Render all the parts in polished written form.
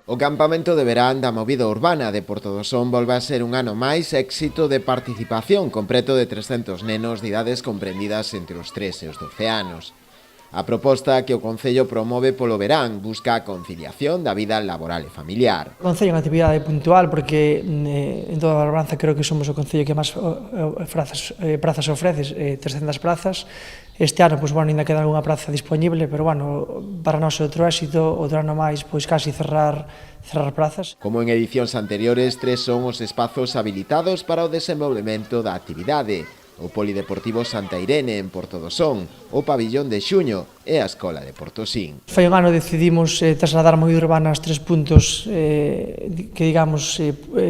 O campamento de verán da movida urbana de Portodosón volve a ser un ano máis éxito de participación con preto de 300 nenos de idades comprendidas entre os 3 e os 12 anos. A proposta que o Concello promove polo verán busca a conciliación da vida laboral e familiar. O Concello é unha actividade puntual porque en toda a Barbanza creo que somos o Concello que máis prazas ofrece, 300 prazas. Este ano, ainda queda algunha praza disponible, pero, para nós é outro éxito, outro ano máis, casi cerrar prazas. Como en edicións anteriores, 3 son os espazos habilitados para o desenvolvemento da actividade: o Polideportivo Santa Irene en Portodosón, o Pabillón de Xuño e a Escola de Portosín. Fai un ano decidimos trasladar a movida urbana aos 3 puntos que digamos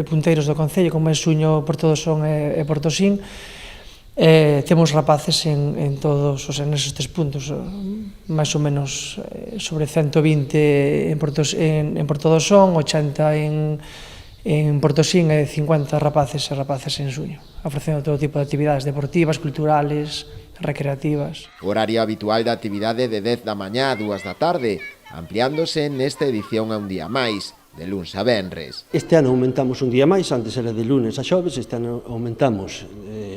punteiros do Concello, como é Xuño, Portodosón e Portosín. Temos rapaces en todos neses 3 puntos, máis ou menos sobre 120 en Portodosón, 80 en Portosín e 50 rapaces e rapaces en Xuño, ofrecendo todo tipo de actividades deportivas, culturales, recreativas. O horario habitual da actividade de 10 da mañá a 2 da tarde, ampliándose nesta edición a un día máis, de luns a venres. Este ano aumentamos un día máis, antes era de lunes a xoves, este ano aumentamos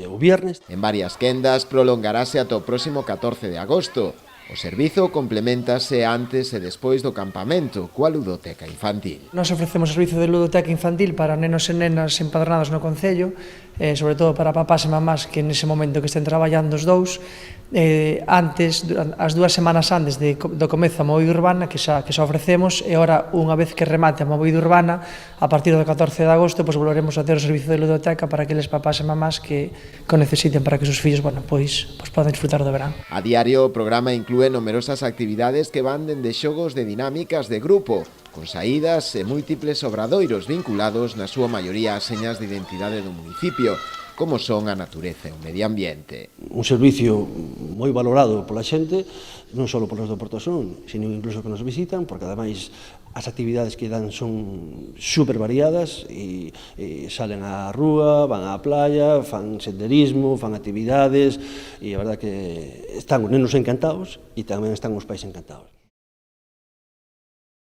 o viernes. En varias quendas prolongarase ata o próximo 14 de agosto. O servizo complementase antes e despois do campamento coa ludoteca infantil. Nos ofrecemos servizo de ludoteca infantil para nenos e nenas empadronados no Concello, sobre todo para papás e mamás que nese momento que estén traballando os dous, as 2 semanas antes do comezo a movida urbana que xa ofrecemos, e ora, unha vez que remate a movida urbana, a partir do 14 de agosto, volveremos a ter o servizo de ludoteca para aqueles papás e mamás que o necesiten para que os seus fillos, podan disfrutar do verán. A diario, o programa inclúe numerosas actividades que van dende xogos de dinámicas de grupo, con saídas e múltiples obradoiros vinculados na súa maioría ás señas de identidade do municipio, como son a natureza e o medio ambiente. Un servicio moi valorado pola xente, non só polos do Portosón, sino incluso que nos visitan, porque ademais as actividades que dan son super variadas e salen á rúa, van á playa, fan senderismo, fan actividades e a verdad que están os nenos encantados e tamén están os pais encantados.